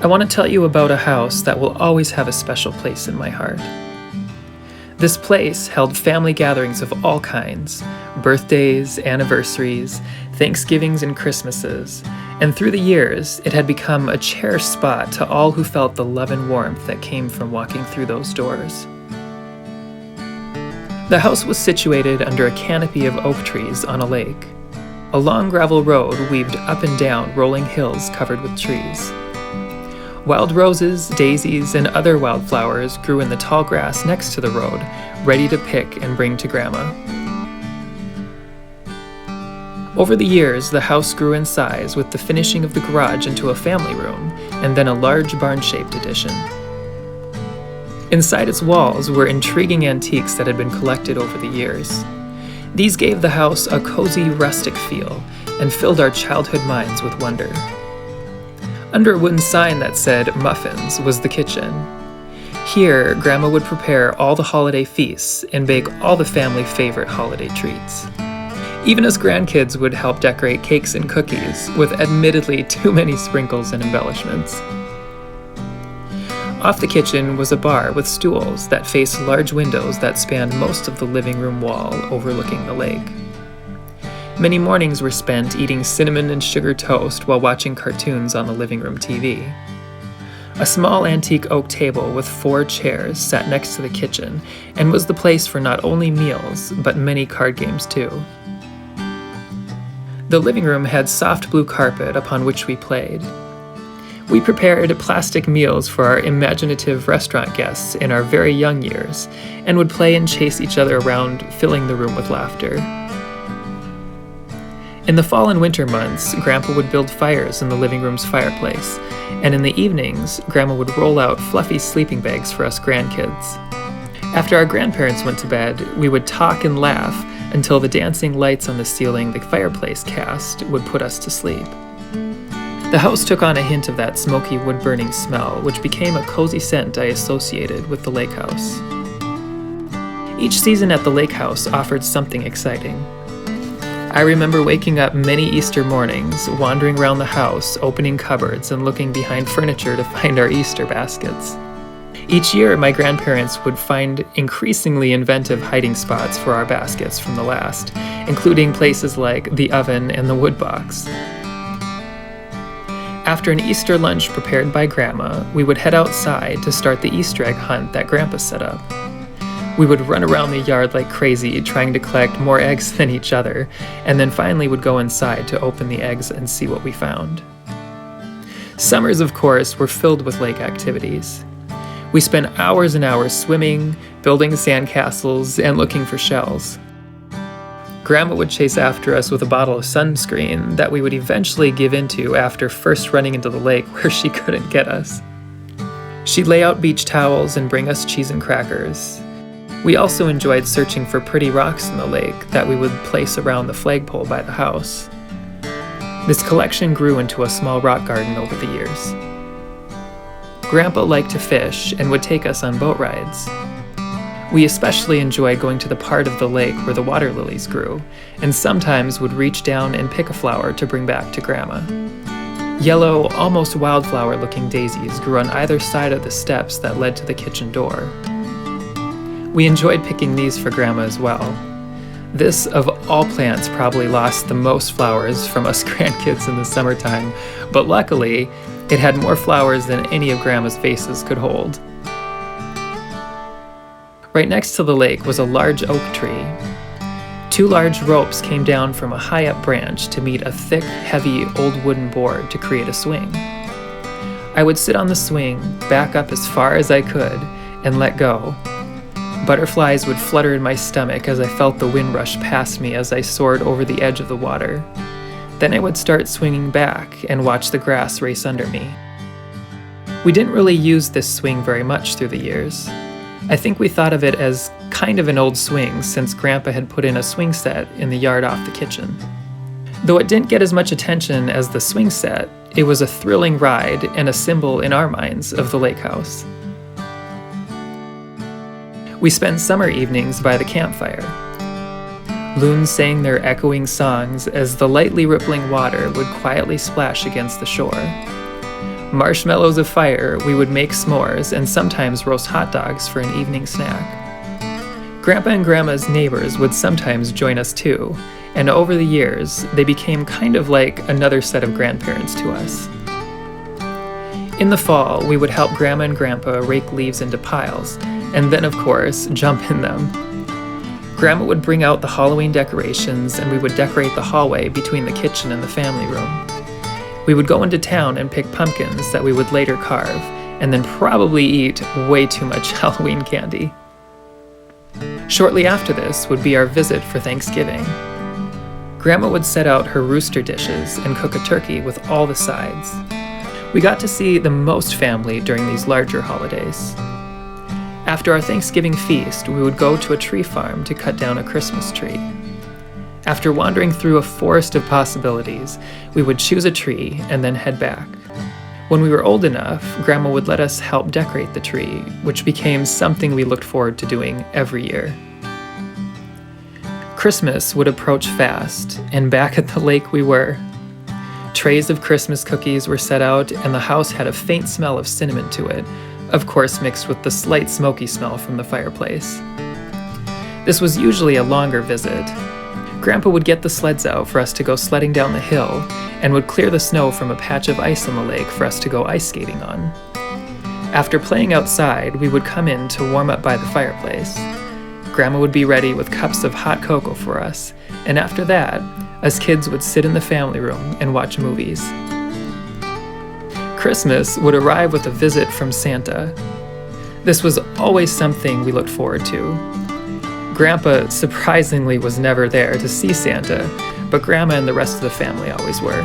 I want to tell you about a house that will always have a special place in my heart. This place held family gatherings of all kinds, birthdays, anniversaries, Thanksgivings, and Christmases, and through the years, it had become a cherished spot to all who felt the love and warmth that came from walking through those doors. The house was situated under a canopy of oak trees on a lake. A long gravel road weaved up and down rolling hills covered with trees. Wild roses, daisies, and other wildflowers grew in the tall grass next to the road, ready to pick and bring to Grandma. Over the years, the house grew in size with the finishing of the garage into a family room, and then a large barn-shaped addition. Inside its walls were intriguing antiques that had been collected over the years. These gave the house a cozy, rustic feel and filled our childhood minds with wonder. Under a wooden sign that said "Muffins" was the kitchen. Here, Grandma would prepare all the holiday feasts and bake all the family favorite holiday treats. Even us grandkids would help decorate cakes and cookies, with admittedly too many sprinkles and embellishments. Off the kitchen was a bar with stools that faced large windows that spanned most of the living room wall overlooking the lake. Many mornings were spent eating cinnamon and sugar toast while watching cartoons on the living room TV. A small antique oak table with 4 chairs sat next to the kitchen and was the place for not only meals, but many card games too. The living room had soft blue carpet upon which we played. We prepared plastic meals for our imaginative restaurant guests in our very young years and would play and chase each other around, filling the room with laughter. In the fall and winter months, Grandpa would build fires in the living room's fireplace, and in the evenings, Grandma would roll out fluffy sleeping bags for us grandkids. After our grandparents went to bed, we would talk and laugh until the dancing lights on the ceiling the fireplace cast would put us to sleep. The house took on a hint of that smoky wood-burning smell, which became a cozy scent I associated with the lake house. Each season at the lake house offered something exciting. I remember waking up many Easter mornings, wandering around the house, opening cupboards, and looking behind furniture to find our Easter baskets. Each year, my grandparents would find increasingly inventive hiding spots for our baskets from the last, including places like the oven and the wood box. After an Easter lunch prepared by Grandma, we would head outside to start the Easter egg hunt that Grandpa set up. We would run around the yard like crazy, trying to collect more eggs than each other, and then finally would go inside to open the eggs and see what we found. Summers, of course, were filled with lake activities. We spent hours and hours swimming, building sandcastles, and looking for shells. Grandma would chase after us with a bottle of sunscreen that we would eventually give into after first running into the lake where she couldn't get us. She'd lay out beach towels and bring us cheese and crackers. We also enjoyed searching for pretty rocks in the lake that we would place around the flagpole by the house. This collection grew into a small rock garden over the years. Grandpa liked to fish and would take us on boat rides. We especially enjoyed going to the part of the lake where the water lilies grew, and sometimes would reach down and pick a flower to bring back to Grandma. Yellow, almost wildflower-looking daisies grew on either side of the steps that led to the kitchen door. We enjoyed picking these for Grandma as well. This, of all plants, probably lost the most flowers from us grandkids in the summertime, but luckily, it had more flowers than any of Grandma's vases could hold. Right next to the lake was a large oak tree. 2 large ropes came down from a high-up branch to meet a thick, heavy, old wooden board to create a swing. I would sit on the swing, back up as far as I could, and let go. Butterflies would flutter in my stomach as I felt the wind rush past me as I soared over the edge of the water. Then I would start swinging back and watch the grass race under me. We didn't really use this swing very much through the years. I think we thought of it as kind of an old swing since Grandpa had put in a swing set in the yard off the kitchen. Though it didn't get as much attention as the swing set, it was a thrilling ride and a symbol in our minds of the lake house. We spent summer evenings by the campfire. Loons sang their echoing songs as the lightly rippling water would quietly splash against the shore. Marshmallows afire, we would make s'mores and sometimes roast hot dogs for an evening snack. Grandpa and Grandma's neighbors would sometimes join us too, and over the years, they became kind of like another set of grandparents to us. In the fall, we would help Grandma and Grandpa rake leaves into piles, and then, of course, jump in them. Grandma would bring out the Halloween decorations, and we would decorate the hallway between the kitchen and the family room. We would go into town and pick pumpkins that we would later carve, and then probably eat way too much Halloween candy. Shortly after this would be our visit for Thanksgiving. Grandma would set out her rooster dishes and cook a turkey with all the sides. We got to see the most family during these larger holidays. After our Thanksgiving feast, we would go to a tree farm to cut down a Christmas tree. After wandering through a forest of possibilities, we would choose a tree and then head back. When we were old enough, Grandma would let us help decorate the tree, which became something we looked forward to doing every year. Christmas would approach fast, and back at the lake we were. Trays of Christmas cookies were set out, and the house had a faint smell of cinnamon to it, of course mixed with the slight smoky smell from the fireplace. This was usually a longer visit. Grandpa would get the sleds out for us to go sledding down the hill, and would clear the snow from a patch of ice on the lake for us to go ice skating on. After playing outside, we would come in to warm up by the fireplace. Grandma would be ready with cups of hot cocoa for us, and after that, us kids would sit in the family room and watch movies. Christmas would arrive with a visit from Santa. This was always something we looked forward to. Grandpa surprisingly was never there to see Santa, but Grandma and the rest of the family always were.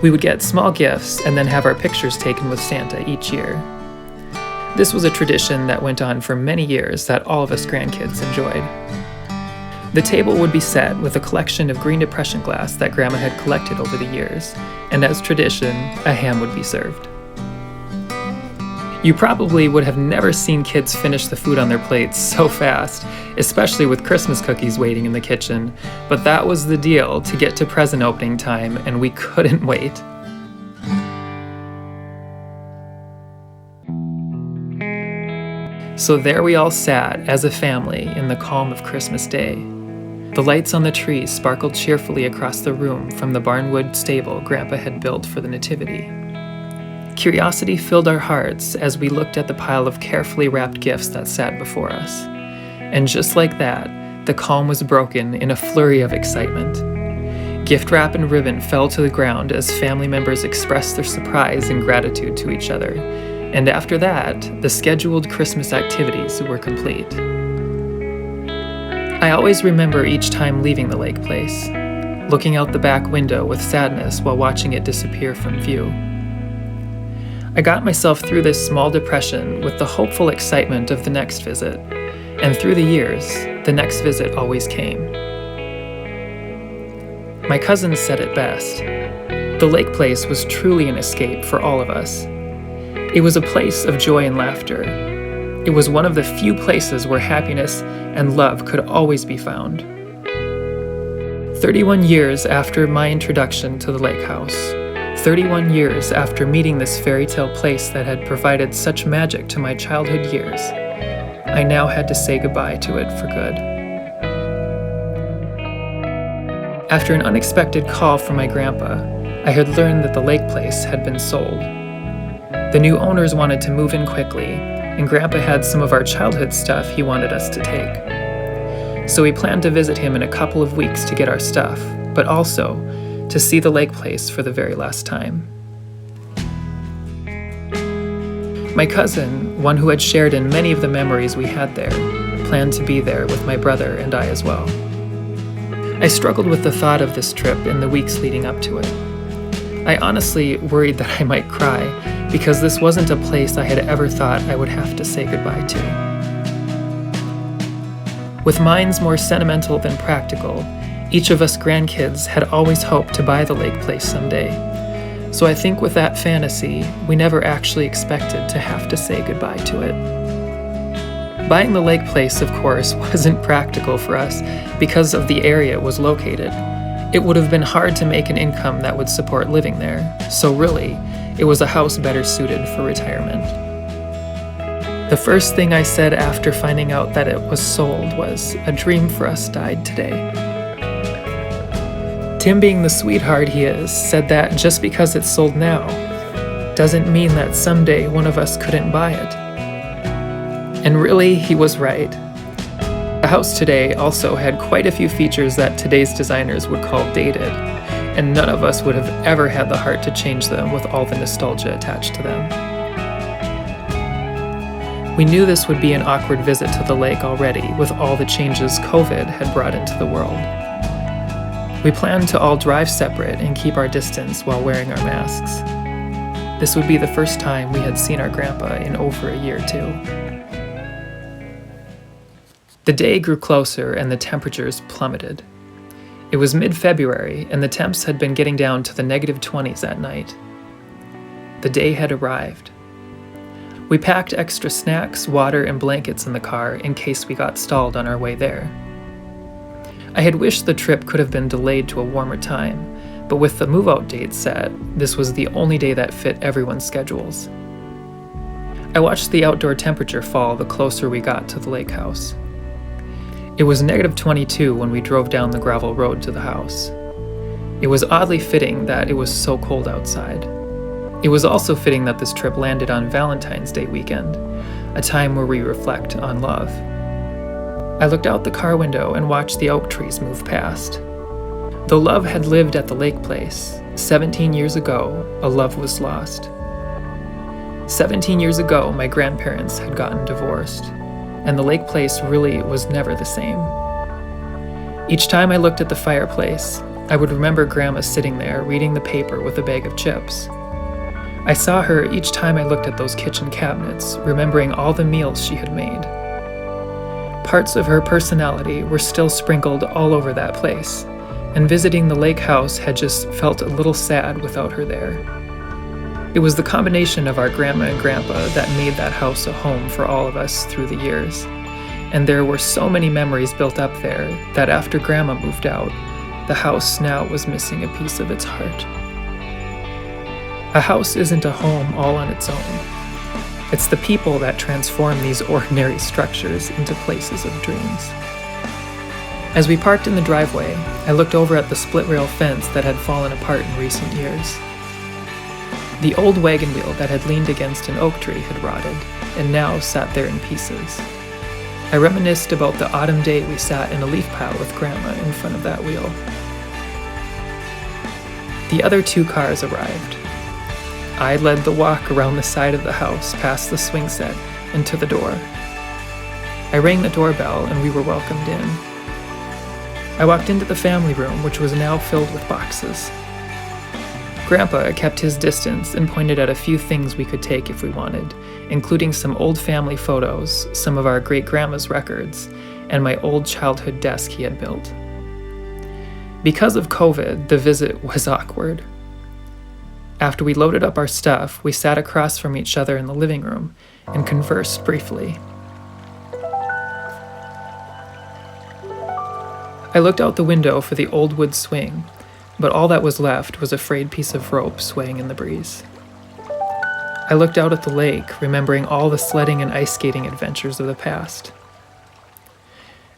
We would get small gifts and then have our pictures taken with Santa each year. This was a tradition that went on for many years that all of us grandkids enjoyed. The table would be set with a collection of Green Depression glass that Grandma had collected over the years, and as tradition, a ham would be served. You probably would have never seen kids finish the food on their plates so fast, especially with Christmas cookies waiting in the kitchen, but that was the deal to get to present opening time, and we couldn't wait. So there we all sat as a family in the calm of Christmas Day. The lights on the tree sparkled cheerfully across the room from the barnwood stable Grandpa had built for the Nativity. Curiosity filled our hearts as we looked at the pile of carefully wrapped gifts that sat before us. And just like that, the calm was broken in a flurry of excitement. Gift wrap and ribbon fell to the ground as family members expressed their surprise and gratitude to each other. And after that, the scheduled Christmas activities were complete. I always remember each time leaving the lake place, looking out the back window with sadness while watching it disappear from view. I got myself through this small depression with the hopeful excitement of the next visit, and through the years, the next visit always came. My cousin said it best. The lake place was truly an escape for all of us. It was a place of joy and laughter. It was one of the few places where happiness and love could always be found. 31 years after my introduction to the lake house, 31 years after meeting this fairy tale place that had provided such magic to my childhood years, I now had to say goodbye to it for good. After an unexpected call from my grandpa, I had learned that the lake place had been sold. The new owners wanted to move in quickly, and Grandpa had some of our childhood stuff he wanted us to take. So we planned to visit him in a couple of weeks to get our stuff, but also to see the lake place for the very last time. My cousin, one who had shared in many of the memories we had there, planned to be there with my brother and I as well. I struggled with the thought of this trip in the weeks leading up to it. I honestly worried that I might cry because this wasn't a place I had ever thought I would have to say goodbye to. With minds more sentimental than practical, each of us grandkids had always hoped to buy the lake place someday. So I think with that fantasy, we never actually expected to have to say goodbye to it. Buying the lake place, of course, wasn't practical for us because of the area it was located. It would have been hard to make an income that would support living there, so really, It was a house better suited for retirement. The first thing I said after finding out that it was sold was, "A dream for us died today." Tim, being the sweetheart he is, said that just because it's sold now doesn't mean that someday one of us couldn't buy it. And really, he was right. The house today also had quite a few features that today's designers would call dated, and none of us would have ever had the heart to change them with all the nostalgia attached to them. We knew this would be an awkward visit to the lake already, with all the changes COVID had brought into the world. We planned to all drive separate and keep our distance while wearing our masks. This would be the first time we had seen our grandpa in over a year, too. The day grew closer and the temperatures plummeted. It was mid-February and the temps had been getting down to the -20s at night. The day had arrived. We packed extra snacks, water, and blankets in the car in case we got stalled on our way there. I had wished the trip could have been delayed to a warmer time, but with the move-out date set, this was the only day that fit everyone's schedules. I watched the outdoor temperature fall the closer we got to the lake house. It was -22 when we drove down the gravel road to the house. It was oddly fitting that it was so cold outside. It was also fitting that this trip landed on Valentine's Day weekend, a time where we reflect on love. I looked out the car window and watched the oak trees move past. Though love had lived at the lake place, 17 years ago, a love was lost. 17 years ago, my grandparents had gotten divorced, and the lake place really was never the same. Each time I looked at the fireplace, I would remember Grandma sitting there reading the paper with a bag of chips. I saw her each time I looked at those kitchen cabinets, remembering all the meals she had made. Parts of her personality were still sprinkled all over that place, and visiting the lake house had just felt a little sad without her there. It was the combination of our grandma and grandpa that made that house a home for all of us through the years, and there were so many memories built up there that after Grandma moved out, the house now was missing a piece of its heart. A house isn't a home all on its own. It's the people that transform these ordinary structures into places of dreams. As we parked in the driveway, I looked over at the split-rail fence that had fallen apart in recent years. The old wagon wheel that had leaned against an oak tree had rotted, and now sat there in pieces. I reminisced about the autumn day we sat in a leaf pile with Grandma in front of that wheel. The other 2 cars arrived. I led the walk around the side of the house, past the swing set, and to the door. I rang the doorbell and we were welcomed in. I walked into the family room, which was now filled with boxes. Grandpa kept his distance and pointed at a few things we could take if we wanted, including some old family photos, some of our great-grandma's records, and my old childhood desk he had built. Because of COVID, the visit was awkward. After we loaded up our stuff, we sat across from each other in the living room and conversed briefly. I looked out the window for the old wood swing, but all that was left was a frayed piece of rope swaying in the breeze. I looked out at the lake, remembering all the sledding and ice skating adventures of the past.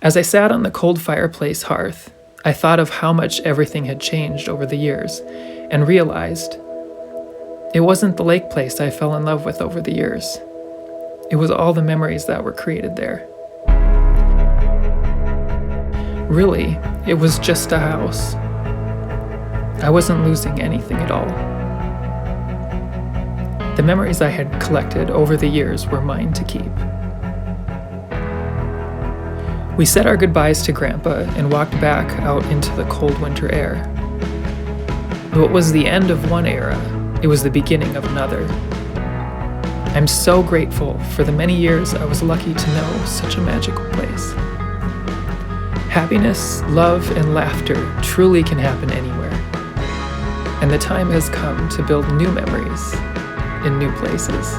As I sat on the cold fireplace hearth, I thought of how much everything had changed over the years and realized it wasn't the lake place I fell in love with over the years. It was all the memories that were created there. Really, it was just a house. I wasn't losing anything at all. The memories I had collected over the years were mine to keep. We said our goodbyes to Grandpa and walked back out into the cold winter air. Though it was the end of one era, it was the beginning of another. I'm so grateful for the many years I was lucky to know such a magical place. Happiness, love, and laughter truly can happen anywhere. And the time has come to build new memories in new places.